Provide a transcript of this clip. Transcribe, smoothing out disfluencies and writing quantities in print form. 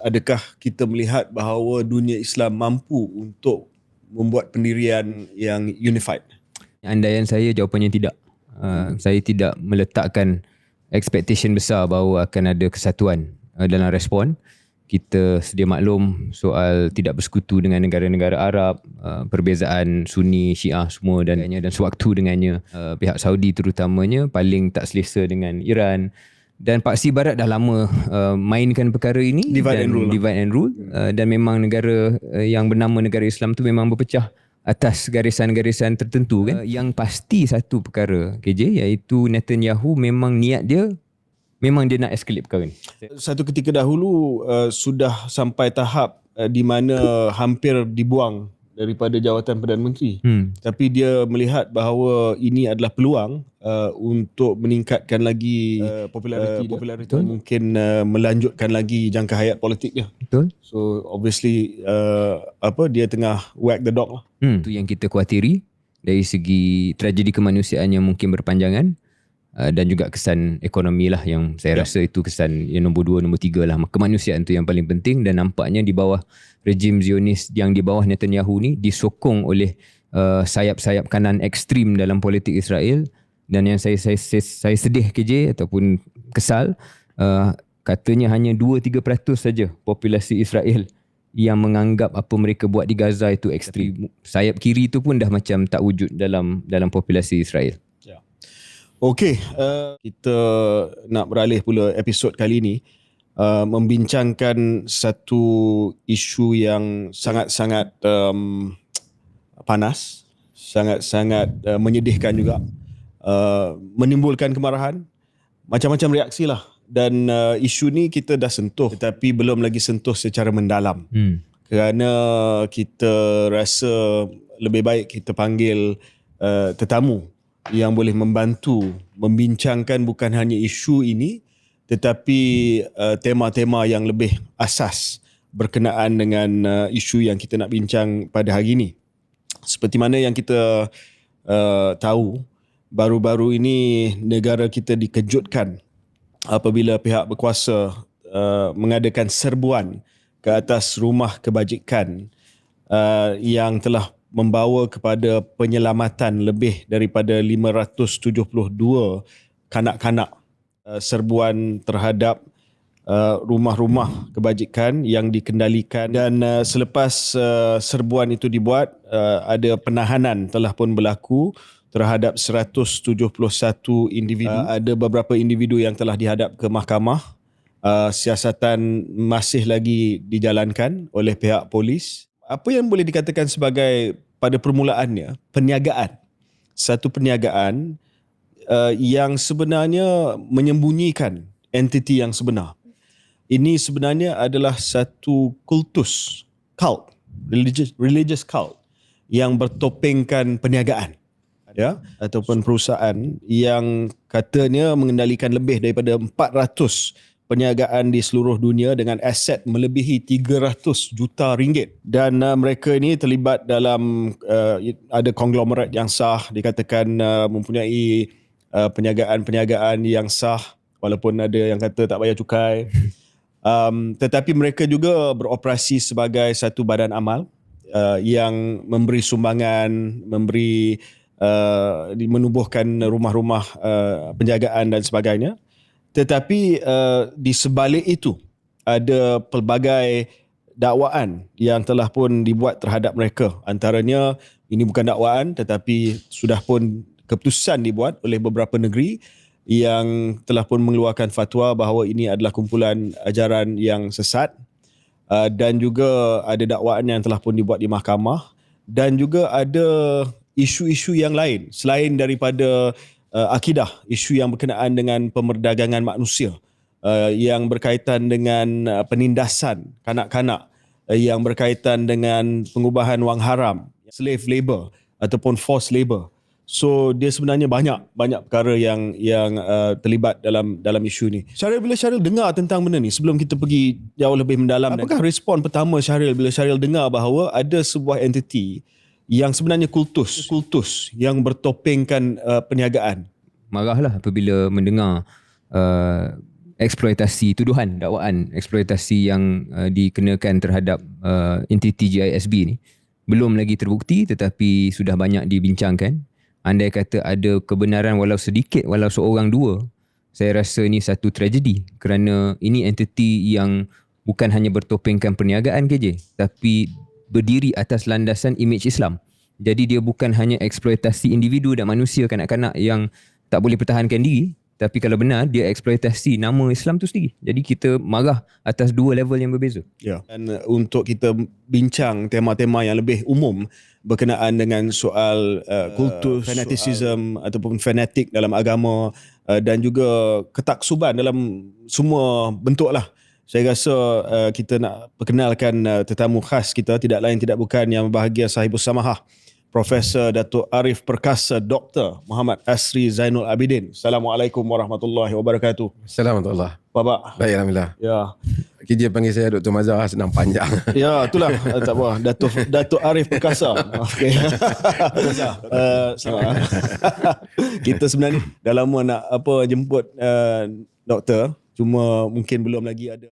Adakah kita melihat bahawa dunia Islam mampu untuk membuat pendirian yang unified? Andaian saya jawapannya tidak. Saya tidak meletakkan expectation besar bahawa akan ada kesatuan dalam respon. Kita sedia maklum soal tidak bersekutu dengan negara-negara Arab, perbezaan Sunni, Syiah semua dan sewaktu dengannya pihak Saudi terutamanya paling tak selesa dengan Iran. Dan Paksi Barat dah lama mainkan perkara ini, Divide and rule. Dan memang negara yang bernama negara Islam tu memang berpecah atas garisan-garisan tertentu kan. Yang pasti satu perkara KJ, iaitu Netanyahu memang niat dia memang dia nak escalate perkara ni. Satu ketika dahulu sudah sampai tahap di mana hampir dibuang daripada jawatan Perdana Menteri. Tapi dia melihat bahawa ini adalah peluang untuk meningkatkan lagi populariti mungkin melanjutkan lagi jangka hayat politik dia. Betul. So obviously dia tengah whack the dog lah. Itu yang kita khawatiri dari segi tragedi kemanusiaan yang mungkin berpanjangan. Dan juga kesan ekonomi lah yang saya rasa itu kesan yang nombor 2, nombor 3 lah. Kemanusiaan tu yang paling penting, dan nampaknya di bawah rejim Zionis yang di bawah Netanyahu ni disokong oleh sayap-sayap kanan ekstrim dalam politik Israel. Dan yang saya sedih KJ ataupun kesal, katanya hanya 2-3% saja populasi Israel yang menganggap apa mereka buat di Gaza itu ekstrim. Sayap kiri tu pun dah macam tak wujud dalam populasi Israel. Okey, kita nak beralih pula episod kali ini membincangkan satu isu yang sangat-sangat panas, sangat-sangat menyedihkan juga, menimbulkan kemarahan, macam-macam reaksi lah. Dan isu ni kita dah sentuh tetapi belum lagi sentuh secara mendalam. Kerana kita rasa lebih baik kita panggil tetamu yang boleh membantu membincangkan bukan hanya isu ini tetapi tema-tema yang lebih asas berkenaan dengan isu yang kita nak bincang pada hari ini. Seperti mana yang kita tahu, baru-baru ini negara kita dikejutkan apabila pihak berkuasa mengadakan serbuan ke atas rumah kebajikan yang telah membawa kepada penyelamatan lebih daripada 572 kanak-kanak. Serbuan terhadap rumah-rumah kebajikan yang dikendalikan, dan selepas serbuan itu dibuat, ada penahanan telah pun berlaku terhadap 171 individu. Ada beberapa individu yang telah dihadap ke mahkamah. Siasatan masih lagi dijalankan oleh pihak polis. Apa yang boleh dikatakan sebagai pada permulaannya perniagaan. Satu perniagaan yang sebenarnya menyembunyikan entiti yang sebenar. Ini sebenarnya adalah satu kultus, cult, religious cult yang bertopengkan perniagaan, ya, ataupun perusahaan yang katanya mengendalikan lebih daripada 400 perniagaan di seluruh dunia dengan aset melebihi 300 juta ringgit. Dan mereka ini terlibat dalam ada konglomerat yang sah, dikatakan mempunyai perniagaan-perniagaan yang sah walaupun ada yang kata tak bayar cukai. Tetapi mereka juga beroperasi sebagai satu badan amal yang memberi sumbangan, menubuhkan rumah-rumah penjagaan dan sebagainya. Tetapi di sebalik itu ada pelbagai dakwaan yang telah pun dibuat terhadap mereka. Antaranya ini bukan dakwaan tetapi sudah pun keputusan dibuat oleh beberapa negeri yang telah pun mengeluarkan fatwa bahawa ini adalah kumpulan ajaran yang sesat, dan juga ada dakwaan yang telah pun dibuat di mahkamah, dan juga ada isu-isu yang lain selain daripada akidah, isu yang berkenaan dengan pemerdagangan manusia, yang berkaitan dengan penindasan kanak-kanak, yang berkaitan dengan pengubahan wang haram, slave labor ataupun forced labor. So dia sebenarnya banyak perkara yang terlibat dalam isu ni. Syahril, bila Syahril dengar tentang benda ni, sebelum kita pergi jauh lebih mendalam, apakah respon pertama Syahril bila Syahril dengar bahawa ada sebuah entiti yang sebenarnya kultus yang bertopengkan perniagaan? Marahlah apabila mendengar eksploitasi tuduhan dakwaan eksploitasi yang dikenakan terhadap entiti GISB ni belum lagi terbukti tetapi sudah banyak dibincangkan. Andai kata ada kebenaran walau sedikit, walau seorang dua, saya rasa ini satu tragedi kerana ini entiti yang bukan hanya bertopengkan perniagaan KJ tapi berdiri atas landasan imej Islam. Jadi dia bukan hanya eksploitasi individu dan manusia kanak-kanak yang tak boleh pertahankan diri, tapi kalau benar dia eksploitasi nama Islam tu sendiri. Jadi kita marah atas dua level yang berbeza. Ya. Dan untuk kita bincang tema-tema yang lebih umum berkenaan dengan soal kultus, fanatism ataupun fanatik dalam agama dan juga ketaksuban dalam semua bentuk lah. Saya rasa kita nak perkenalkan tetamu khas kita, tidak lain tidak bukan yang berbahagia sahibus samahah, Profesor Datuk Arif Perkasa Dr. Muhammad Asri Zainul Abidin. Assalamualaikum warahmatullahi wabarakatuh. Assalamualaikum. Bapak. Baik, Alhamdulillah. Ya. KJ panggil saya Dr. Mazhar, senang panjang. Ya, itulah. Tak apa. Datuk Arif Perkasa. Okey. Selamat. Kita sebenarnya dah lama nak jemput doktor. Cuma mungkin belum lagi ada